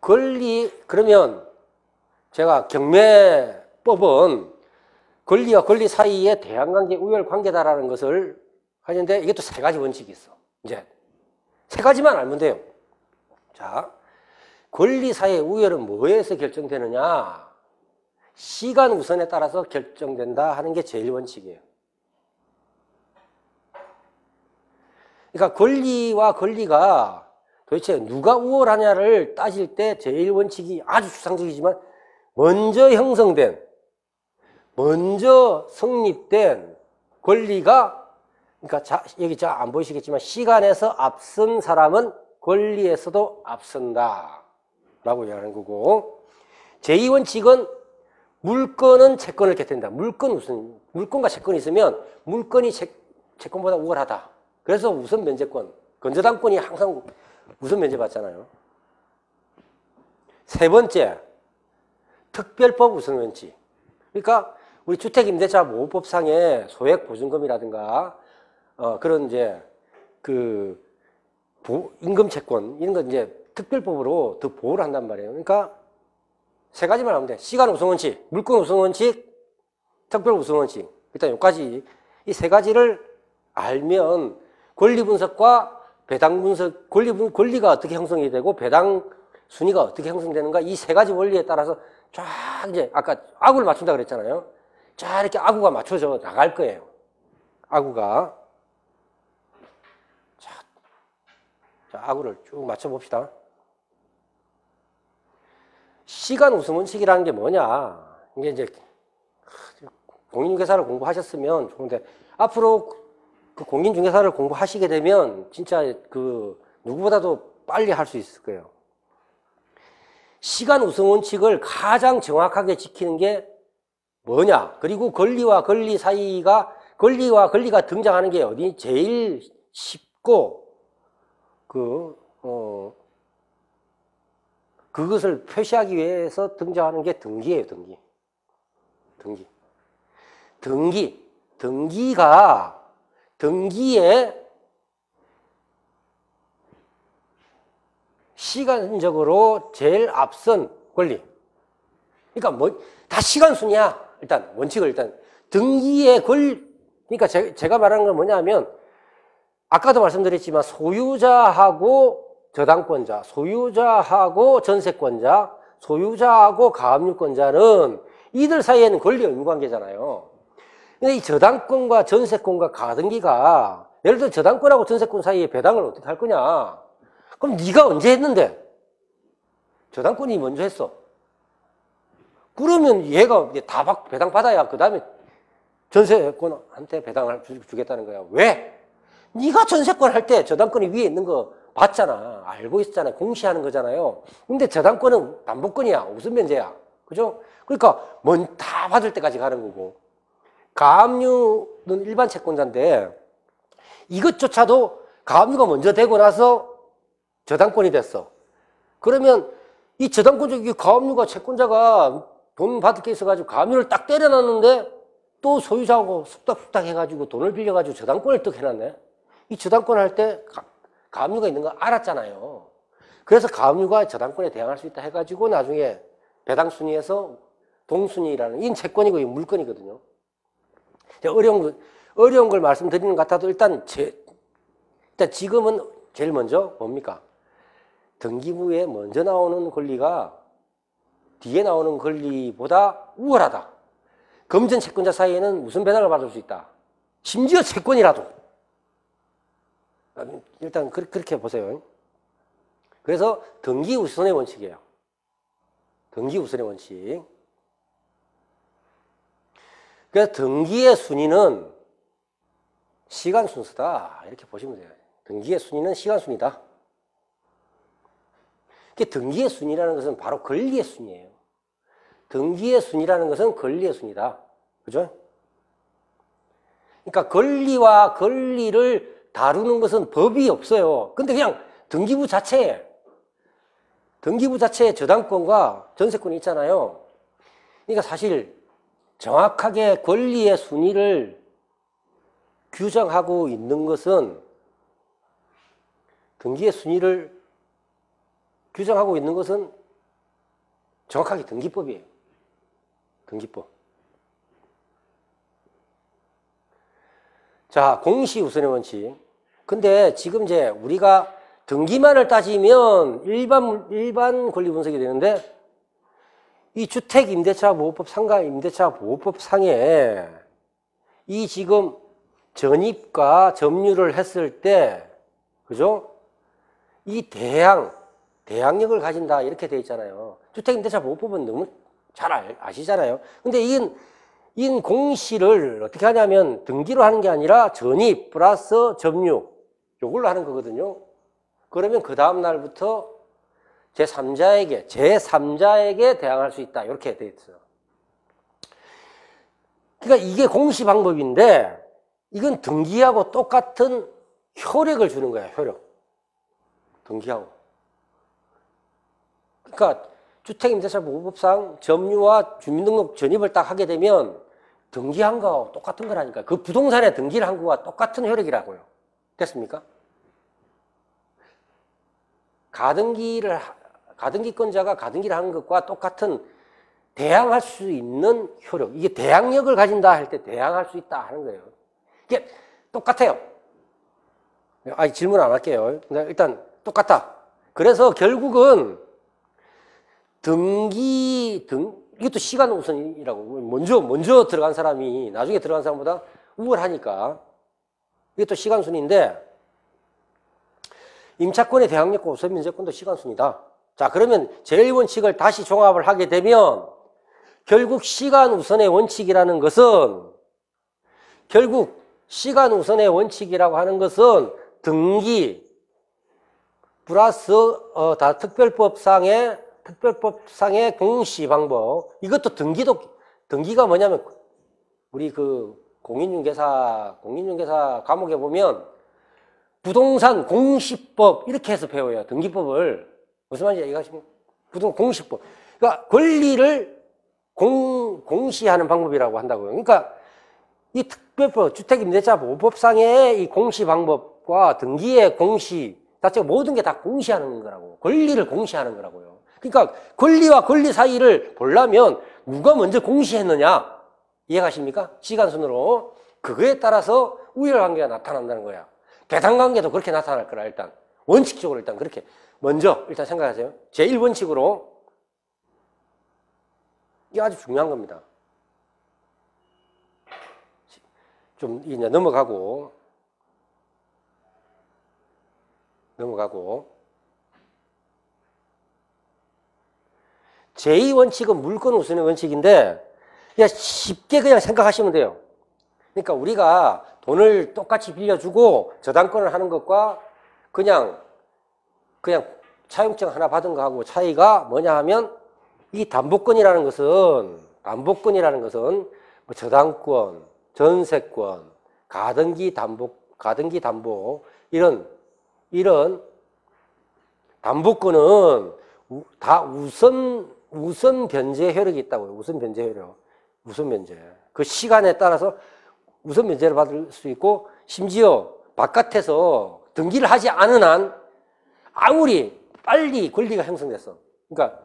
그러면 제가 경매법은 권리와 권리 사이에 대항관계, 우열관계다라는 것을 하는데 이게 또 세 가지 원칙이 있어. 이제 세 가지만 알면 돼요. 자, 권리 사이의 우열은 뭐에서 결정되느냐? 시간 우선에 따라서 결정된다 하는 게 제일 원칙이에요. 그러니까 권리와 권리가 도대체 누가 우월하냐를 따질 때 제일 원칙이 아주 추상적이지만 먼저 형성된, 먼저 성립된 권리가, 그러니까 여기 잘 안 보이시겠지만 시간에서 앞선 사람은 권리에서도 앞선다 라고 이야기하는 거고, 제2원칙은 물건은 채권을 곁댄다. 물건과 채권이 있으면 물건이 채권보다 우월하다. 그래서 우선 면제권, 건저당권이 항상 우선 면제받잖아요. 세 번째, 특별법 우선 원칙. 그러니까 우리 주택임대차 보호법상의 소액보증금이라든가 그런 이제 그 임금채권 이런 거 이제 특별법으로 더 보호를 한단 말이에요. 그러니까 세 가지만 하면 돼. 시간 우선 원칙, 물건 우선 원칙, 특별 우선 원칙. 일단 여기까지 이 세 가지를 알면 권리 분석과 배당 분석, 권리가 어떻게 형성이 되고 배당 순위가 어떻게 형성되는가, 이 세 가지 원리에 따라서 쫙 이제 아까 아구를 맞춘다 그랬잖아요. 쫙 이렇게 아구가 맞춰져 나갈 거예요. 아구가. 자, 아구를 쭉 맞춰봅시다. 시간 우선 원칙이라는 게 뭐냐. 이게 이제 공인중개사를 공부하셨으면 좋은데 앞으로 그 공인중개사를 공부하시게 되면 진짜 그 누구보다도 빨리 할 수 있을 거예요. 시간 우선 원칙을 가장 정확하게 지키는 게 뭐냐. 그리고 권리와 권리 사이가, 권리와 권리가 등장하는 게 어디 제일 쉽고 그것을 표시하기 위해서 등장하는 게 등기예요. 등기에 시간적으로 제일 앞선 권리. 그러니까 다 시간순이야. 일단 원칙을 등기의 그러니까 제가 말하는 건 뭐냐면 아까도 말씀드렸지만 소유자하고 저당권자, 소유자하고 전세권자, 소유자하고 가압류권자는 이들 사이에는 권리 의무관계잖아요. 근데 이 저당권과 전세권과 가등기가 예를 들어 저당권하고 전세권 사이에 배당을 어떻게 할 거냐? 그럼 네가 언제 했는데? 저당권이 먼저 했어. 그러면 얘가 다 배당 받아야 그 다음에 전세권한테 배당을 주겠다는 거야. 왜? 네가 전세권 할 때 저당권이 위에 있는 거 봤잖아. 알고 있었잖아. 공시하는 거잖아요. 근데 저당권은 담보권이야. 우선 면제야. 그죠? 그러니까 다 받을 때까지 가는 거고. 가압류는 일반 채권자인데 이것조차도 가압류가 먼저 되고 나서 저당권이 됐어. 그러면 이 저당권적 가압류가 채권자가 돈 받을 게 있어가지고 가압류를 딱 때려놨는데 또 소유자하고 숙닥숙닥 해가지고 돈을 빌려가지고 저당권을 딱 해놨네. 이 저당권 할 때 가압류가 있는 거 알았잖아요. 그래서 가압류가 저당권에 대항할 수 있다 해가지고 나중에 배당 순위에서 동순위라는 이 채권이고 이 물건이거든요. 어려운 걸 말씀드리는 것 같아도 일단 지금은 제일 먼저 뭡니까? 등기부에 먼저 나오는 권리가 뒤에 나오는 권리보다 우월하다. 금전 채권자 사이에는 무슨 배당을 받을 수 있다. 심지어 채권이라도. 일단 그렇게 보세요. 그래서 등기 우선의 원칙이에요. 등기 우선의 원칙. 그래서 등기의 순위는 시간 순서다. 이렇게 보시면 돼요. 등기의 순위는 시간 순위다. 등기의 순위라는 것은 바로 권리의 순위예요. 등기의 순위라는 것은 권리의 순위다. 그죠? 그러니까 권리와 권리를 다루는 것은 법이 없어요. 근데 그냥 등기부 자체에 저당권과 전세권이 있잖아요. 그러니까 사실 정확하게 권리의 순위를 규정하고 있는 것은 등기의 순위를 규정하고 있는 것은 정확하게 등기법이에요. 등기법. 자, 공시 우선의 원칙. 근데 지금 이제 우리가 등기만을 따지면 일반 권리 분석이 되는데, 이 주택임대차보호법 상가 임대차보호법 상에 이 지금 전입과 점유를 했을 때, 그죠? 이 대항력을 가진다 이렇게 돼 있잖아요. 주택임대차보호법은 너무 잘 아시잖아요. 근데 이 공시를 어떻게 하냐면 등기로 하는 게 아니라 전입 플러스 점유 요걸로 하는 거거든요. 그러면 그 다음 날부터 제3자에게 대항할 수 있다 이렇게 돼 있어요. 그러니까 이게 공시 방법인데 이건 등기하고 똑같은 효력을 주는 거야. 효력. 등기하고. 그러니까 주택임대차보호법상 점유와 주민등록 전입을 딱 하게 되면 등기한 거하고 똑같은 거라니까. 그 부동산에 등기를 한 거와 똑같은 효력이라고요. 됐습니까? 가등기권자가 가등기를 하는 것과 똑같은 대항할 수 있는 효력. 이게 대항력을 가진다 할 때 대항할 수 있다 하는 거예요. 이게 똑같아요. 질문 안 할게요. 일단 똑같다. 그래서 결국은 이것도 시간 우선이라고. 먼저 들어간 사람이 나중에 들어간 사람보다 우월하니까. 이것도 시간 순인데, 임차권의 대항력과 우선 면제권도 시간 순이다. 자, 그러면 제1원칙을 다시 종합을 하게 되면, 결국 시간 우선의 원칙이라는 것은, 원칙이라고 하는 것은 등기 플러스 특별법상의 공시 방법. 이것도 등기가 뭐냐면 우리 그 공인중개사 과목에 보면 부동산 공시법 이렇게 해서 배워요. 등기법을. 무슨 말인지 이해가십니까? 부동산 공시법. 그러니까 권리를 공시하는 방법이라고 한다고요. 그러니까 이 특별법 주택임대차보호법상의 이 공시 방법과 등기의 공시 자체가 모든 게 다 공시하는 거라고. 권리를 공시하는 거라고요. 그러니까 권리와 권리 사이를 보려면 누가 먼저 공시했느냐 이해가십니까? 시간순으로. 그거에 따라서 우열관계가 나타난다는 거야. 배당관계도 그렇게 나타날 거라. 일단 원칙적으로 일단 그렇게 먼저 일단 생각하세요. 제1원칙으로. 이게 아주 중요한 겁니다. 좀 이제 넘어가고 제2원칙은 물권 우선의 원칙인데 그냥 쉽게 그냥 생각하시면 돼요. 그러니까 우리가 돈을 똑같이 빌려주고 저당권을 하는 것과 그냥 차용증 하나 받은 거하고 차이가 뭐냐 하면 이 담보권이라는 것은 뭐 저당권, 전세권, 가등기 담보 이런 담보권은 다 우선 변제 효력이 있다고요. 우선 변제 효력. 우선 변제. 그 시간에 따라서 우선 변제를 받을 수 있고 심지어 바깥에서 등기를 하지 않은 한 아무리 빨리 권리가 형성됐어. 그러니까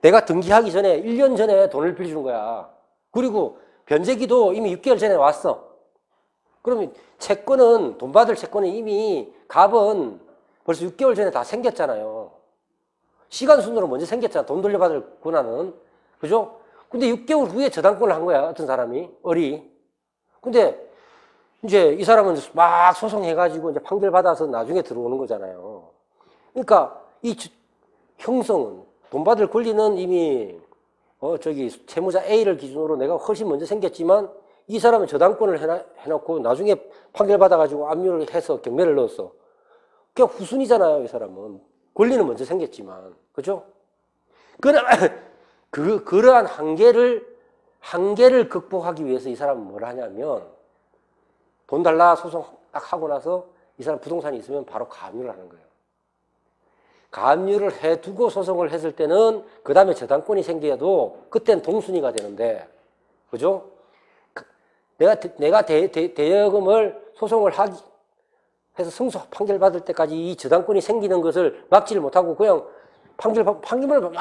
내가 등기하기 전에 1년 전에 돈을 빌려주는 거야. 그리고 변제기도 이미 6개월 전에 왔어. 그러면 채권은 돈 받을 채권은 이미 값은 벌써 6개월 전에 다 생겼잖아요. 시간 순으로 먼저 생겼잖아. 돈 돌려받을 권한은. 그죠? 근데 6개월 후에 저당권을 한 거야. 어떤 사람이. 근데 이제 이 사람은 막 소송해가지고 이제 판결 받아서 나중에 들어오는 거잖아요. 그러니까 이 형성은 돈 받을 권리는 이미 채무자 A를 기준으로 내가 훨씬 먼저 생겼지만 이 사람은 저당권을 해놓고 나중에 판결 받아가지고 압류를 해서 경매를 넣었어. 그냥 후순위잖아요. 이 사람은. 권리는 먼저 생겼지만. 그죠? 그러한 한계를 극복하기 위해서 이 사람은 뭘 하냐면 돈 달라 소송 딱 하고 나서 이 사람 부동산이 있으면 바로 가압류를 하는 거예요. 가압류를 해두고 소송을 했을 때는 그 다음에 저당권이 생겨도 그때는 동순위가 되는데, 그죠? 내가 대여금을 소송을 해서 승소 판결 받을 때까지 이 저당권이 생기는 것을 막지를 못하고 그냥 판결을